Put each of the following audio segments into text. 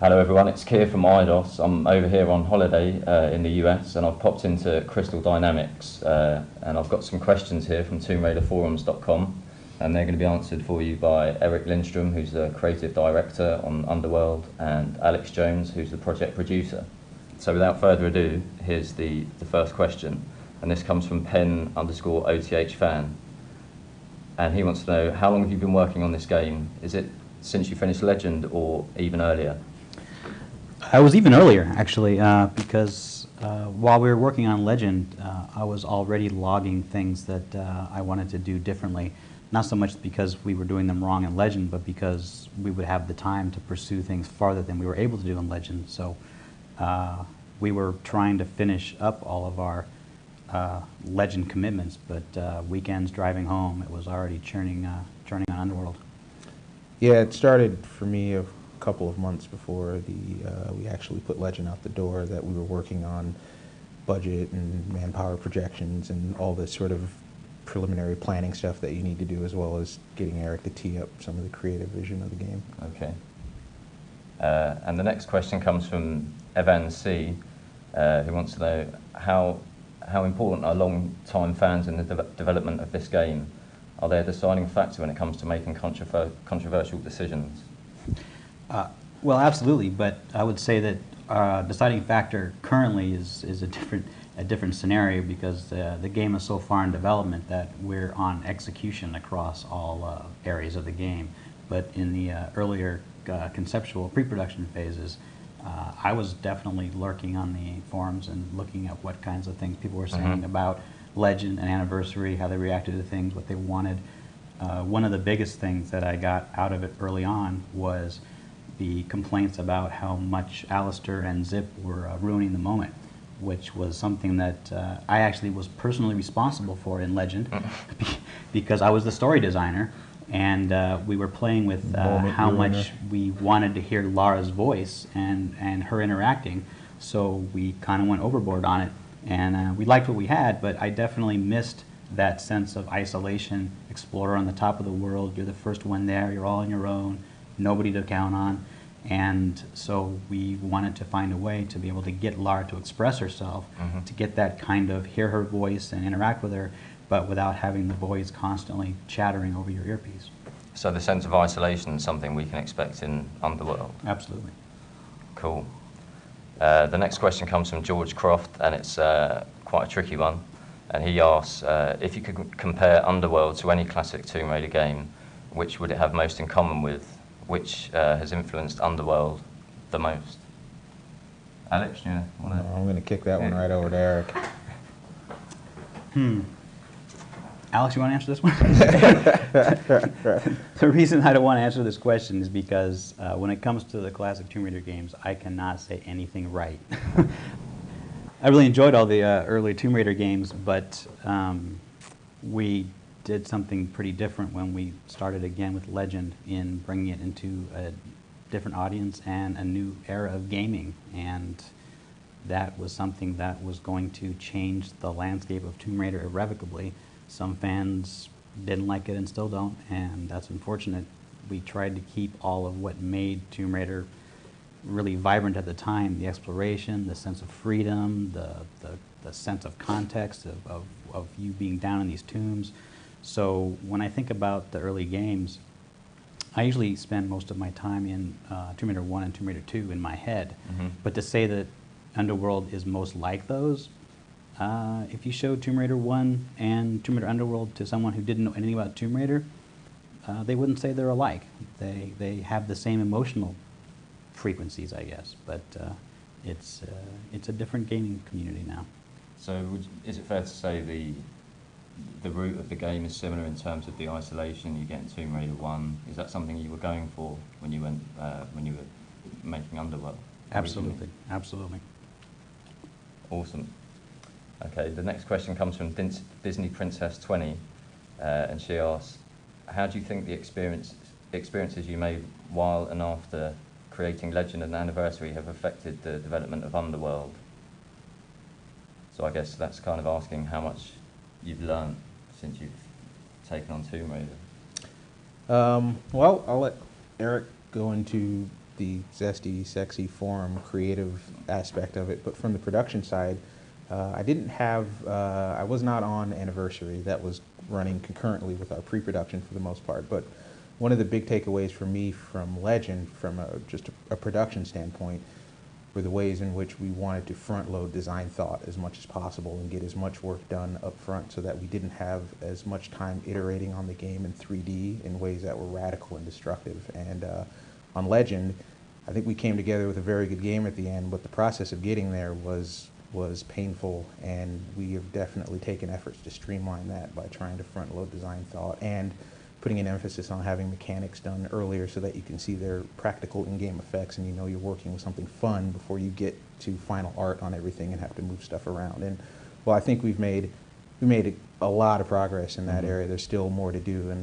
Hello everyone, it's Keir from Eidos. I'm over here on holiday in the US and I've popped into Crystal Dynamics and I've got some questions here from TombRaiderForums.com and they're going to be answered for you by Eric Lindstrom, who's the creative director on Underworld, and Alex Jones, who's the project producer. So without further ado, here's the first question, and this comes from Pen_OTH_fan, and he wants to know, how long have you been working on this game? Is it since you finished Legend or even earlier? I was even earlier, actually, because while we were working on Legend, I was already logging things that I wanted to do differently. Not so much because we were doing them wrong in Legend, but because we would have the time to pursue things farther than we were able to do in Legend. So we were trying to finish up all of our Legend commitments, but weekends driving home, it was already churning on Underworld. Yeah, it started for me a couple of months before we actually put Legend out the door, that we were working on budget and manpower projections and all this sort of preliminary planning stuff that you need to do, as well as getting Eric to tee up some of the creative vision of the game. Okay. And the next question comes from Evan C, who wants to know how important are long-time fans in the development of this game? Are they a deciding factor when it comes to making controversial decisions? Well, absolutely, but I would say that deciding factor currently is a different scenario, because the game is so far in development that we're on execution across all areas of the game. But in the earlier conceptual pre-production phases, I was definitely lurking on the forums and looking at what kinds of things people were saying about Legend and Anniversary, how they reacted to things, what they wanted. One of the biggest things that I got out of it early on was the complaints about how much Alistair and Zip were ruining the moment, which was something that I actually was personally responsible for in Legend, because I was the story designer, and we were playing with how much we wanted to hear Lara's voice and her interacting, so we kind of went overboard on it, and we liked what we had, but I definitely missed that sense of isolation, explorer on the top of the world, you're the first one there, you're all on your own, nobody to count on. And so we wanted to find a way to be able to get Lara to express herself, to get that kind of hear her voice and interact with her, but without having the voice constantly chattering over your earpiece. So the sense of isolation is something we can expect in Underworld? Absolutely. Cool. The next question comes from George Croft, and it's quite a tricky one. And he asks, if you could compare Underworld to any classic Tomb Raider game, which would it have most in common with? Which has influenced Underworld the most? Alex, you want to? I'm going to kick that one right over to Eric. Alex, you want to answer this one? The reason I don't want to answer this question is because when it comes to the classic Tomb Raider games, I cannot say anything right. I really enjoyed all the early Tomb Raider games, but we did something pretty different when we started again with Legend, in bringing it into a different audience and a new era of gaming, and that was something that was going to change the landscape of Tomb Raider irrevocably. Some fans didn't like it and still don't, and that's unfortunate. We tried to keep all of what made Tomb Raider really vibrant at the time, the exploration, the sense of freedom, the sense of context of you being down in these tombs. So when I think about the early games, I usually spend most of my time in Tomb Raider 1 and Tomb Raider 2 in my head. But to say that Underworld is most like those, if you showed Tomb Raider 1 and Tomb Raider Underworld to someone who didn't know anything about Tomb Raider, they wouldn't say they're alike. They have the same emotional frequencies, I guess, but it's a different gaming community now. So is it fair to say the root of the game is similar in terms of the isolation you get in Tomb Raider 1? Is that something you were going for when you were making Underworld? Absolutely, originally? absolutely. Awesome. Okay, the next question comes from Disney Princess 20, and she asks, how do you think the experiences you made while and after creating Legend and Anniversary have affected the development of Underworld? So I guess that's kind of asking how much you've learned since you've taken on Tomb Raider. Well, I'll let Eric go into the zesty, sexy forum creative aspect of it, but from the production side, I was not on Anniversary. That was running concurrently with our pre-production for the most part, but one of the big takeaways for me from Legend, from just a production standpoint, were the ways in which we wanted to front-load design thought as much as possible and get as much work done up front so that we didn't have as much time iterating on the game in 3D in ways that were radical and destructive. And on Legend, I think we came together with a very good game at the end, but the process of getting there was painful, and we have definitely taken efforts to streamline that by trying to front-load design thought and putting an emphasis on having mechanics done earlier so that you can see their practical in-game effects and you know you're working with something fun before you get to final art on everything and have to move stuff around. And well, I think we made a lot of progress in that area. There's still more to do,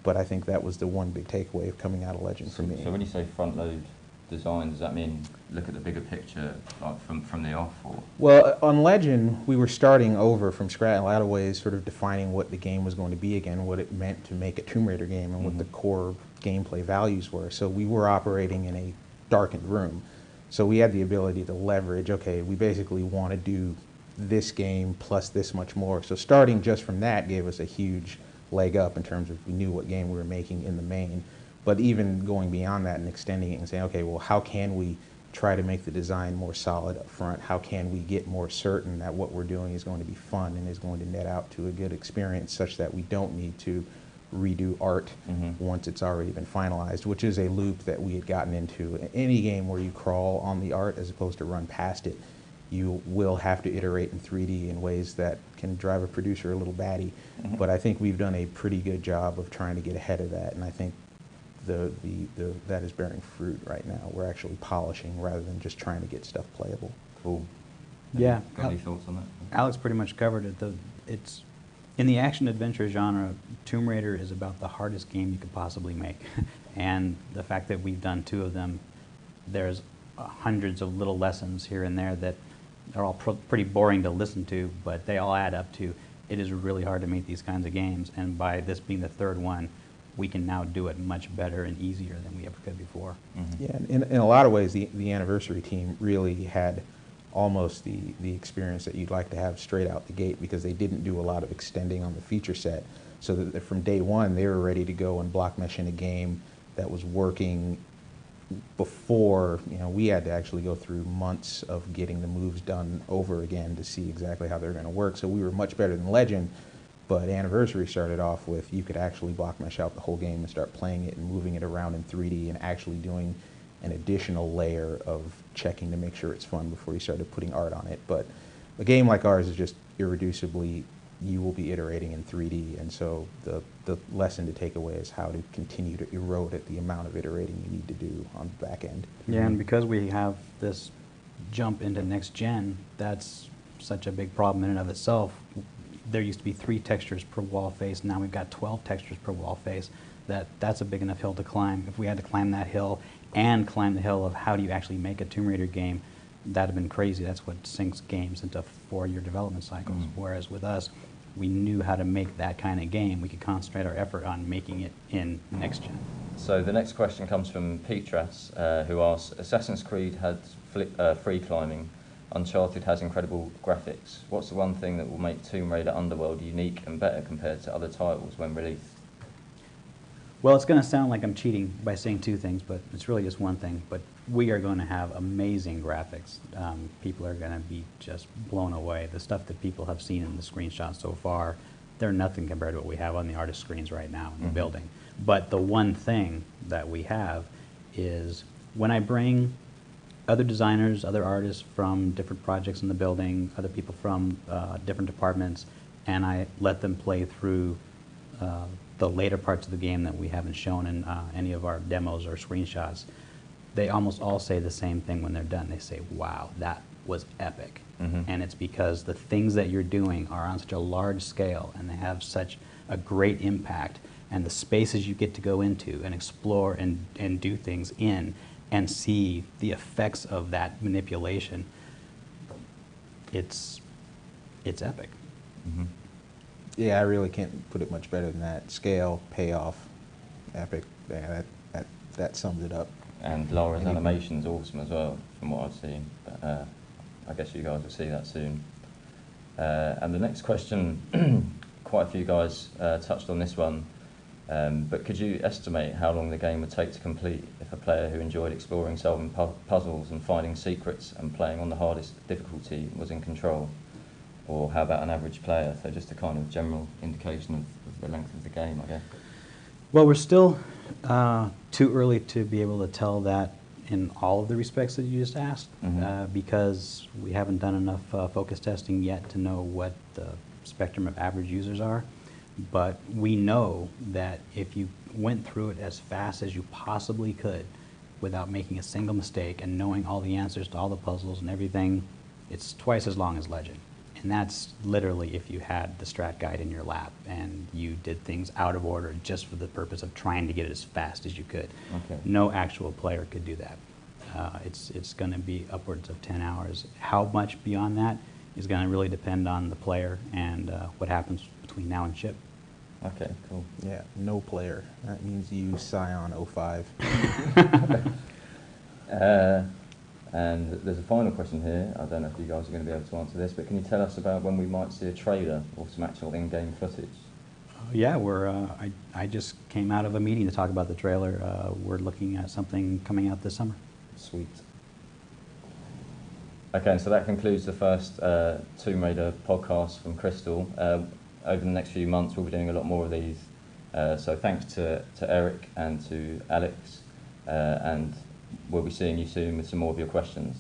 but I think that was the one big takeaway of coming out of Legend for me. So when you say front-load design, does that mean look at the bigger picture, like from the off? Or? Well, on Legend, we were starting over from scratch in a lot of ways, sort of defining what the game was going to be again, what it meant to make a Tomb Raider game, and what the core gameplay values were. So we were operating in a darkened room. So we had the ability to leverage, okay, we basically want to do this game plus this much more. So starting just from that gave us a huge leg up in terms of we knew what game we were making in the main. But even going beyond that and extending it and saying, okay, well, how can we try to make the design more solid up front? How can we get more certain that what we're doing is going to be fun and is going to net out to a good experience such that we don't need to redo art once it's already been finalized, which is a loop that we had gotten into. Any game where you crawl on the art as opposed to run past it, you will have to iterate in 3D in ways that can drive a producer a little batty. But I think we've done a pretty good job of trying to get ahead of that, and I think that is bearing fruit right now. We're actually polishing rather than just trying to get stuff playable. Cool. Yeah. Got any thoughts on that? Alex pretty much covered it. It's in the action-adventure genre, Tomb Raider is about the hardest game you could possibly make. And the fact that we've done 2 of them, there's hundreds of little lessons here and there that are all pretty boring to listen to, but they all add up to it is really hard to make these kinds of games. And by this being the 3rd one, we can now do it much better and easier than we ever could before. Yeah, in a lot of ways, the Anniversary team really had almost the experience that you'd like to have straight out the gate, because they didn't do a lot of extending on the feature set, so that from day one they were ready to go and block mesh in a game that was working before, we had to actually go through months of getting the moves done over again to see exactly how they're going to work. So we were much better than Legend. But Anniversary started off with you could actually block mesh out the whole game and start playing it and moving it around in 3D and actually doing an additional layer of checking to make sure it's fun before you started putting art on it. But a game like ours is just irreducibly, you will be iterating in 3D, and so the lesson to take away is how to continue to erode at the amount of iterating you need to do on the back end. Yeah, and because we have this jump into next gen, that's such a big problem in and of itself. There used to be 3 textures per wall face. Now we've got 12 textures per wall face. That's a big enough hill to climb. If we had to climb that hill and climb the hill of how do you actually make a Tomb Raider game, that'd have been crazy. That's what sinks games into 4-year development cycles. Whereas with us, we knew how to make that kind of game. We could concentrate our effort on making it in next gen. So the next question comes from Petras, who asks, Assassin's Creed had free climbing. Uncharted has incredible graphics. What's the one thing that will make Tomb Raider Underworld unique and better compared to other titles when released? Well, it's going to sound like I'm cheating by saying 2 things, but it's really just one thing. But we are going to have amazing graphics. People are going to be just blown away. The stuff that people have seen in the screenshots so far, they're nothing compared to what we have on the artist screens right now in the building. But the one thing that we have is when I bring other designers, other artists from different projects in the building, other people from different departments, and I let them play through the later parts of the game that we haven't shown in any of our demos or screenshots. They almost all say the same thing when they're done. They say, wow, that was epic. And it's because the things that you're doing are on such a large scale and they have such a great impact, and the spaces you get to go into and explore and do things in and see the effects of that manipulation, it's epic. Yeah, I really can't put it much better than that. Scale, payoff, epic. Yeah, that sums it up. And Lara's animation's awesome as well, from what I've seen. But I guess you guys will see that soon. And the next question, quite a few guys touched on this one, but could you estimate how long the game would take to complete if a player who enjoyed exploring, solving puzzles and finding secrets and playing on the hardest difficulty was in control? Or how about an average player? So just a kind of general indication of the length of the game, I guess. Well, we're still too early to be able to tell that in all of the respects that you just asked, because we haven't done enough focus testing yet to know what the spectrum of average users are. But we know that if you went through it as fast as you possibly could without making a single mistake and knowing all the answers to all the puzzles and everything, it's twice as long as Legend. And that's literally if you had the strat guide in your lap and you did things out of order just for the purpose of trying to get it as fast as you could. Okay. No actual player could do that. It's going to be upwards of 10 hours. How much beyond that is going to really depend on the player and what happens between now and ship. Okay, cool. Yeah, no player. That means you use Scion 05. And there's a final question here. I don't know if you guys are going to be able to answer this, but can you tell us about when we might see a trailer or some actual in-game footage? Yeah, I just came out of a meeting to talk about the trailer. We're looking at something coming out this summer. Sweet. Okay, so that concludes the first Tomb Raider podcast from Crystal. Over the next few months, we'll be doing a lot more of these. So thanks to Eric and to Alex, and we'll be seeing you soon with some more of your questions.